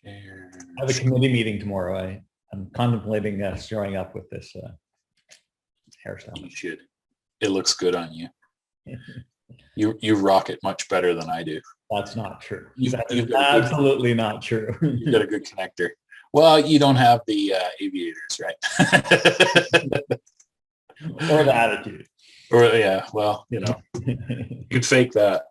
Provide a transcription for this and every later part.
I have a committee meeting tomorrow. I'm contemplating showing up with this hairstyle. You should. It looks good on you. You rock it much better than I do. That's not true. You've Absolutely not true. You've got a good connector. Well, you don't have the aviators, right? Or the attitude. Or yeah, well, you could fake that.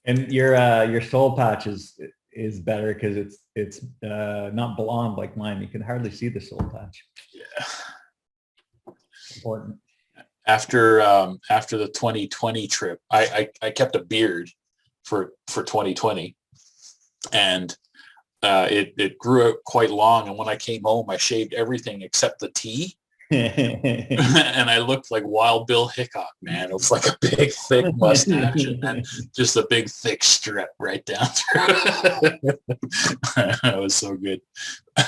And your soul patch is better because it's not blonde like mine. You can hardly see the soul patch. Yeah. Important. After the 2020 trip, I kept a beard for 2020, and it grew out quite long. And when I came home, I shaved everything except the T. And I looked like Wild Bill Hickok, man. It was like a big, thick mustache and then just a big, thick strip right down through. That was so good.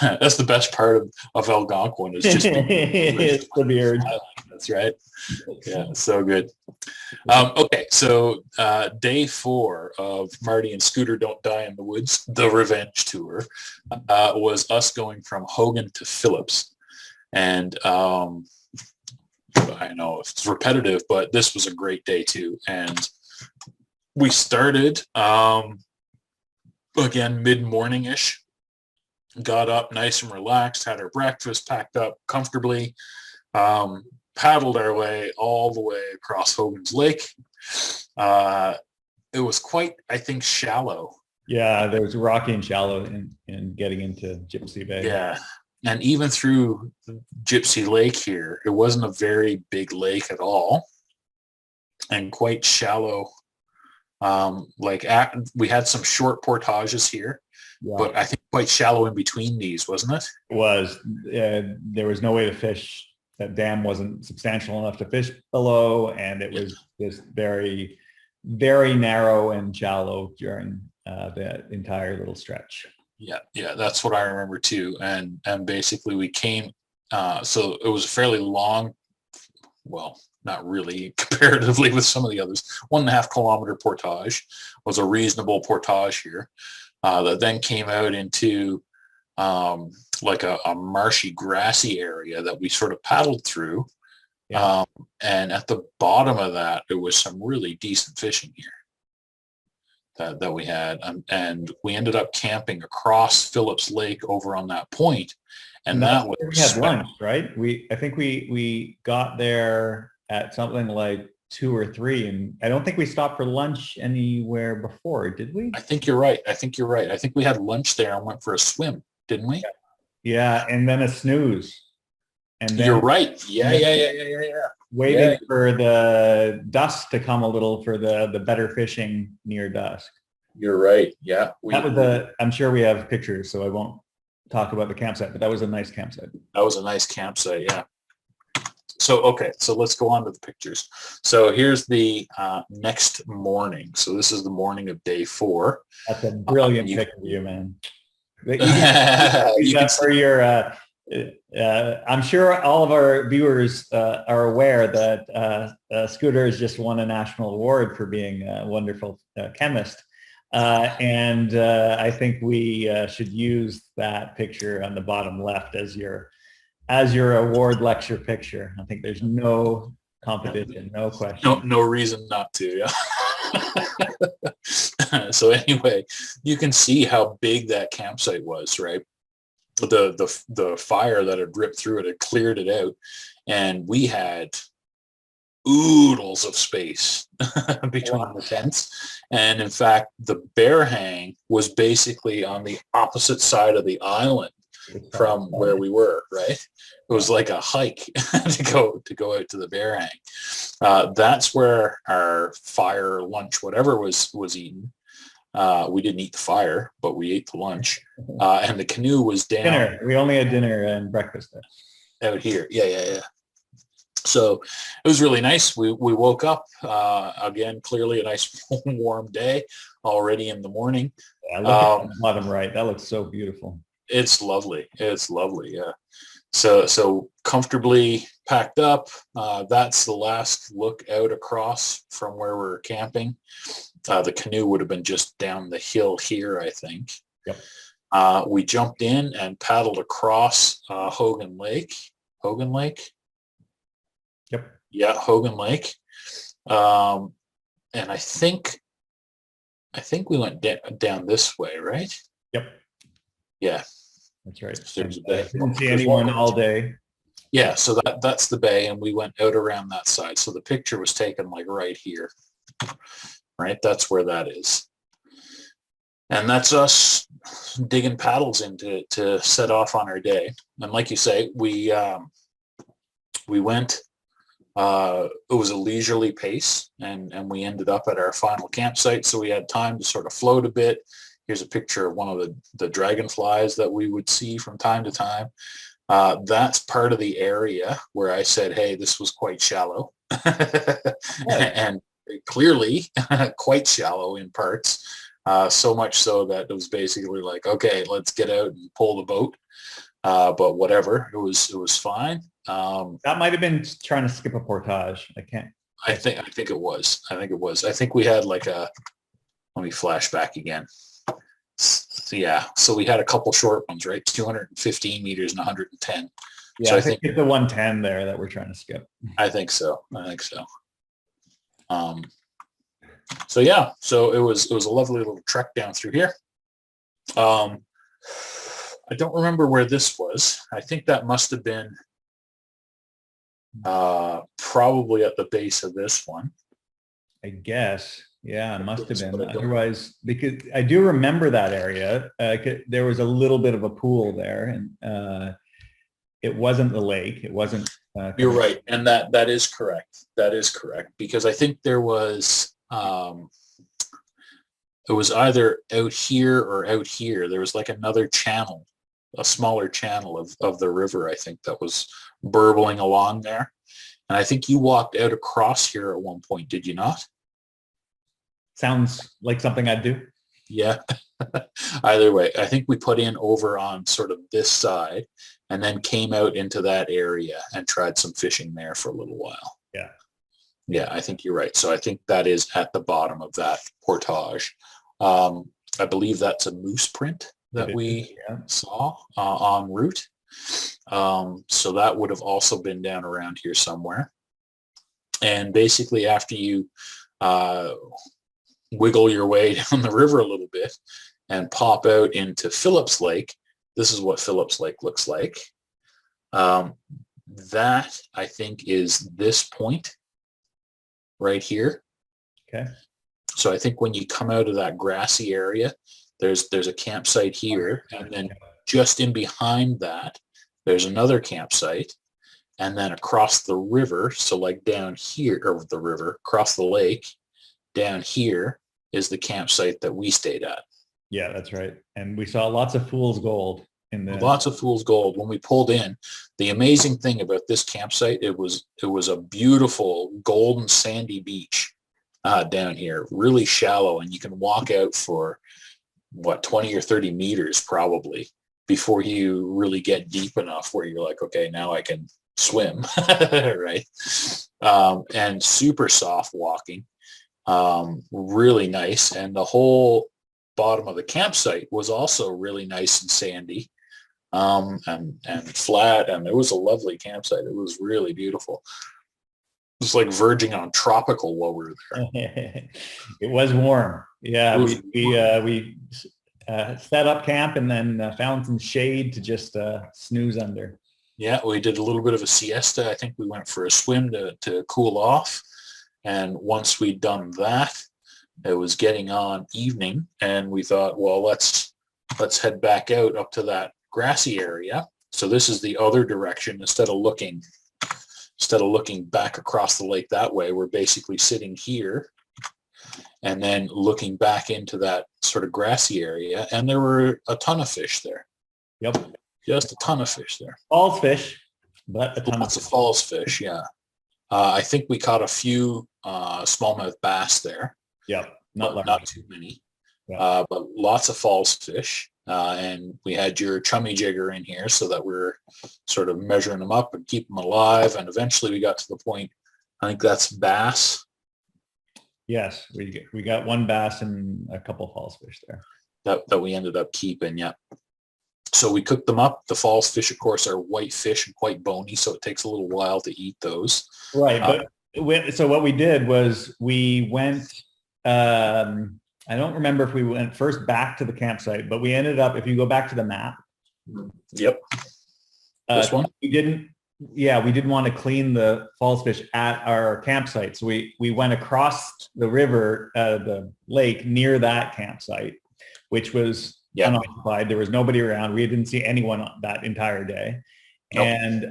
That's the best part of Algonquin is just it's the beard. That's right. Yeah, so good. Okay, so day 4 of Marty and Scooter Don't Die in the Woods, the Revenge Tour, was us going from Hogan to Phillips. And I know it's repetitive, but this was a great day too. And we started again mid-morning-ish, got up nice and relaxed, had our breakfast, packed up comfortably, paddled our way all the way across Hogan's Lake. It was quite, I think, shallow. Yeah, there was rocky and shallow in getting into Gypsy Bay. Yeah. And even through Gypsy Lake here, it wasn't a very big lake at all and quite shallow. We had some short portages here, but I think quite shallow in between these, wasn't it? It was. There was no way to fish. That dam wasn't substantial enough to fish below, and it was just very, very narrow and shallow during the entire little stretch. Yeah, that's what I remember too. And basically we came, so it was a fairly long, well, not really comparatively with some of the others, 1.5 kilometer portage was a reasonable portage here, that then came out into like a marshy, grassy area that we sort of paddled through. Yeah. And at the bottom of that, there was some really decent fishing here that we had, and we ended up camping across Phillips Lake over on that point, and that was we had lunch, right? I think we got there at something like 2 or 3, and I don't think we stopped for lunch anywhere before, did we? I think you're right. I think we had lunch there and went for a swim, didn't we? Yeah, and then a snooze. And then you're right. Yeah. Waiting for the dusk to come a little for the better fishing near dusk. You're right. Yeah. I'm sure we have pictures, so I won't talk about the campsite, but that was a nice campsite. That was a nice campsite, yeah. So, okay, so let's go on to the pictures. So here's the next morning. So this is the morning of day 4. That's a brilliant picture of you, man. You can for your I'm sure all of our viewers are aware that Scooter has just won a national award for being a wonderful chemist. And I think we should use that picture on the bottom left as your award lecture picture. I think there's no competition, no question. No reason not to, yeah. So anyway, you can see how big that campsite was, right? The fire that had ripped through it had cleared it out, and we had oodles of space between the tents. And in fact, the bear hang was basically on the opposite side of the island from where we were, right? It was like a hike to go out to the bear hang. That's where our fire, lunch, whatever was eaten. We didn't eat the fire, but we ate the lunch. And the canoe was down. Dinner. We only had dinner and breakfast there. Out here. Yeah. So it was really nice. We woke up, again, clearly a nice warm day already in the morning. Yeah, look at the bottom right. That looks so beautiful. It's lovely. Yeah. So comfortably packed up. That's the last look out across from where we're camping. The canoe would have been just down the hill here, I think. Yep. We jumped in and paddled across Hogan Lake. Hogan Lake? Yep. Yeah, Hogan Lake. And I think we went down this way, right? Yep. Yeah. That's right. There's a I bay. didn't see anyone all day. Yeah, so that's the bay, and we went out around that side. So the picture was taken like right here, right? That's where that is. And that's us digging paddles in to set off on our day. And like you say, we went, it was a leisurely pace, and we ended up at our final campsite. So we had time to sort of float a bit. Here's a picture of one of the dragonflies that we would see from time to time. That's part of the area where I said, hey, this was quite shallow. And clearly quite shallow in parts. So much so that it was basically like, okay, let's get out and pull the boat. But whatever, it was fine. That might have been trying to skip a portage. I can't. I think it was. I think we had like let me flash back again. So, yeah, so we had a couple short ones, right? 215 meters and 110. Yeah, so I think it's the 110 there that we're trying to skip. I think so. So yeah, so it was a lovely little trek down through here. I don't remember where this was. I think that must have been probably at the base of this one. I guess. Yeah, it must have been. Otherwise, because I do remember that area. There was a little bit of a pool there, and it wasn't the lake. It wasn't. You're right, and that is correct. That is correct, because I think there was. It was either out here or out here. There was like another channel, a smaller channel of the river, I think, that was burbling along there. And I think you walked out across here at one point, did you not? Sounds like something I'd do. Yeah. Either way, I think we put in over on sort of this side and then came out into that area and tried some fishing there for a little while. Yeah. Yeah, I think you're right. So I think that is at the bottom of that portage. I believe that's a moose print that we saw en route. So that would have also been down around here somewhere. And basically after you wiggle your way down the river a little bit and pop out into Phillip's Lake, this is what Phillip's Lake looks like. That, I think, is this point right here. Okay. So I think when you come out of that grassy area, there's a campsite here, and then just in behind that, there's another campsite, and then across the river, so like down here, or the river, across the lake, down here is the campsite that we stayed at. Yeah, that's right. And we saw lots of fool's gold in the. Lots of fool's gold when we pulled in. The amazing thing about this campsite, it was a beautiful golden sandy beach down here, really shallow, and you can walk out for what, 20 or 30 meters probably before you really get deep enough where you're like, okay, now I can swim. Right. And super soft walking, really nice. And the whole bottom of the campsite was also really nice and sandy, and flat, and it was a lovely campsite. It was really beautiful. It was like verging on tropical while we were there. It was warm. Yeah, we set up camp and then found some shade to just snooze under. Yeah, we did a little bit of a siesta. I think we went for a swim to cool off. And once we'd done that, it was getting on evening, and we thought, well, let's head back out up to that grassy area. So this is the other direction. Instead of looking back across the lake that way, we're basically sitting here and then looking back into that sort of grassy area, and there were a ton of fish there. Yep. Just a ton of fish there. Falls fish, but a ton Lots of falls fish, yeah. I think we caught a few smallmouth bass there. Yep. Not too many. Yeah. But lots of falls fish. and we had your chummy jigger in here so that we're sort of measuring them up and keep them alive. And eventually we got to the point, I think that's bass. Yes, we got one bass and a couple false fish there. That we ended up keeping, yeah. So we cooked them up. The false fish, of course, are white fish and quite bony, so it takes a little while to eat those. Right, but so what we did was we went, I don't remember if we went first back to the campsite, but we ended up, if you go back to the map. Yep. This one? We didn't want to clean the false fish at our campsite. So we went across the river, the lake near that campsite, which was unoccupied. There was nobody around. We didn't see anyone that entire day. Nope. And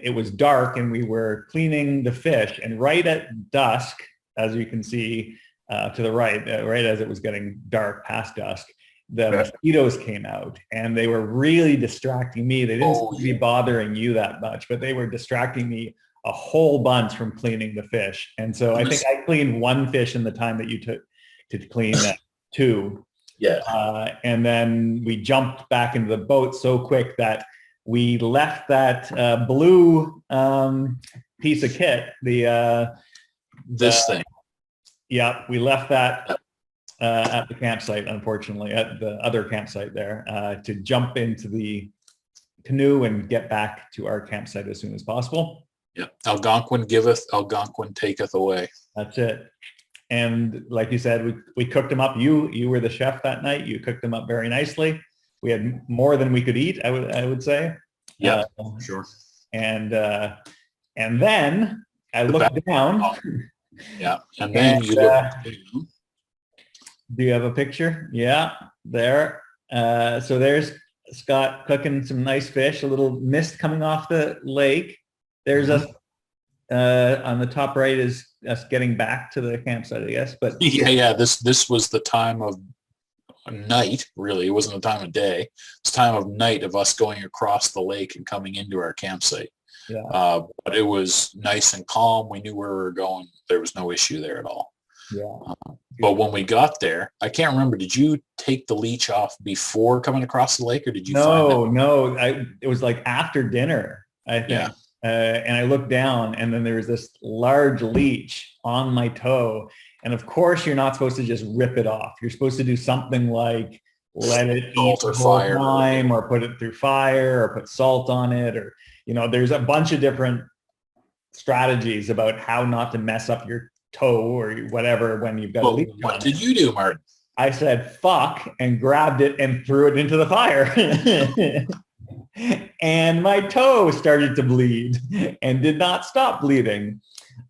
it was dark and we were cleaning the fish. And right at dusk, as you can see to the right, right as it was getting dark past dusk, the mosquitoes came out and they were really distracting me. They didn't seem to be bothering you that much, but they were distracting me a whole bunch from cleaning the fish. And so I think I cleaned one fish in the time that you took to clean that two. Yeah. And then we jumped back into the boat so quick that we left that blue piece of kit, this thing. Yeah, we left that at the campsite, unfortunately, at the other campsite there, to jump into the canoe and get back to our campsite as soon as possible. Yeah, Algonquin giveth, Algonquin taketh away. That's it. And like you said, we cooked them up. You were the chef that night. You cooked them up very nicely. We had more than we could eat, I would say. Yeah, sure. And then I looked down. Yeah, and then you look. Do you have a picture? Yeah, there. So there's Scott cooking some nice fish, a little mist coming off the lake. There's us on the top right is us getting back to the campsite, I guess. But yeah. This was the time of night, really. It wasn't the time of day. It's time of night of us going across the lake and coming into our campsite. Yeah. But it was nice and calm. We knew where we were going. There was no issue there at all. Yeah. But when we got there, I can't remember. Did you take the leash off before coming across the lake, or did you? No. It was like after dinner, I think. Yeah. And I looked down, and then there was this large leech on my toe. And of course, you're not supposed to just rip it off. You're supposed to do something like let it eat the whole time, or put it through fire, or put salt on it, or there's a bunch of different strategies about how not to mess up your toe or whatever when you've got a leech. What did you do, Martin? I said fuck and grabbed it and threw it into the fire. And my toe started to bleed and did not stop bleeding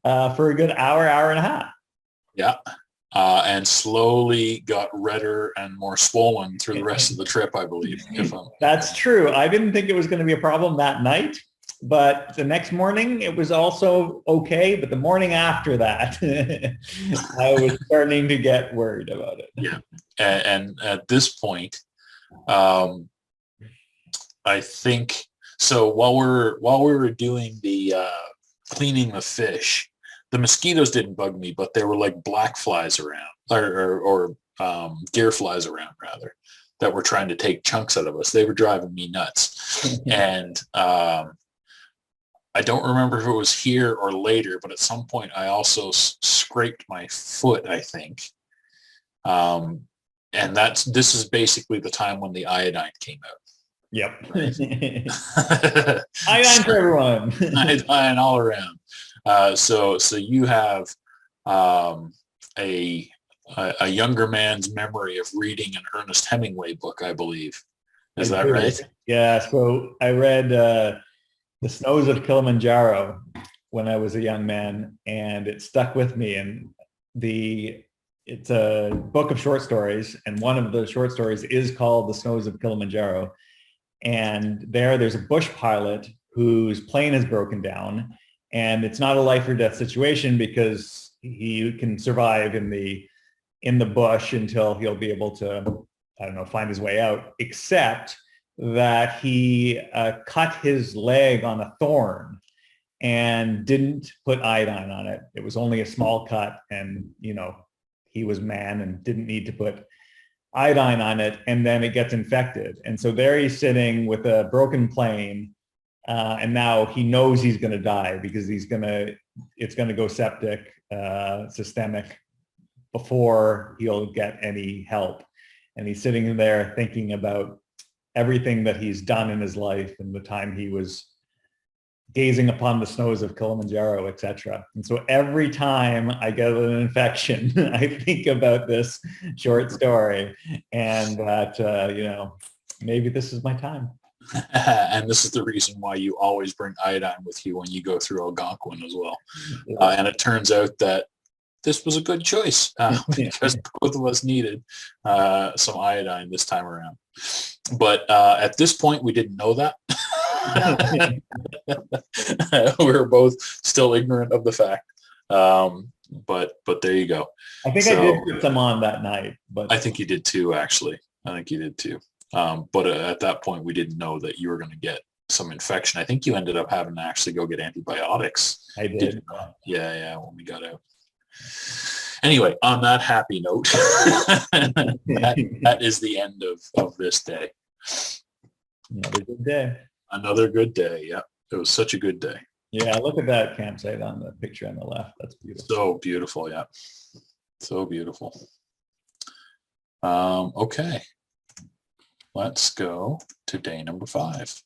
for a good hour and a half. Yeah. And slowly got redder and more swollen through the rest of the trip, I believe. That's true. I didn't think it was going to be a problem that night, but the next morning it was also okay. But the morning after that, I was starting to get worried about it. Yeah. And at this point, I think, so while we were doing the cleaning the fish, the mosquitoes didn't bug me, but there were like black flies around, or deer flies around rather, that were trying to take chunks out of us. They were driving me nuts. And I don't remember if it was here or later, but at some point I also scraped my foot, I think. And this is basically the time when the iodine came out. Yep. Iodine for everyone. Iodine all around. So you have a younger man's memory of reading an Ernest Hemingway book, I believe. Is that right? Yeah. So I read The Snows of Kilimanjaro when I was a young man, and it stuck with me. And it's a book of short stories, and one of the short stories is called The Snows of Kilimanjaro. And there's a bush pilot whose plane has broken down, and it's not a life or death situation because he can survive in the bush until he'll be able to, find his way out, except that he cut his leg on a thorn and didn't put iodine on it. It was only a small cut, and he was man and didn't need to put iodine on it, and then it gets infected. And so there he's sitting with a broken plane, and now he knows he's going to die because it's going to go septic, systemic, before he'll get any help. And he's sitting there thinking about everything that he's done in his life and the time he was gazing upon the snows of Kilimanjaro, etc. And so every time I get an infection, I think about this short story, and that, maybe this is my time. And this is the reason why you always bring iodine with you when you go through Algonquin as well. And it turns out that this was a good choice because both of us needed some iodine this time around. But at this point, we didn't know that. We were both still ignorant of the fact. But there you go. I think I did put some on that night. But I think you did too, actually. I think you did too. But at that point, we didn't know that you were going to get some infection. I think you ended up having to actually go get antibiotics. I did. Yeah, when we got out. Anyway, on that happy note, that is the end of this day. Another good day. Another good day. Yeah, it was such a good day. Yeah, look at that campsite on the picture on the left. That's beautiful. So beautiful. Yeah, so beautiful. Okay, let's go to day number 5.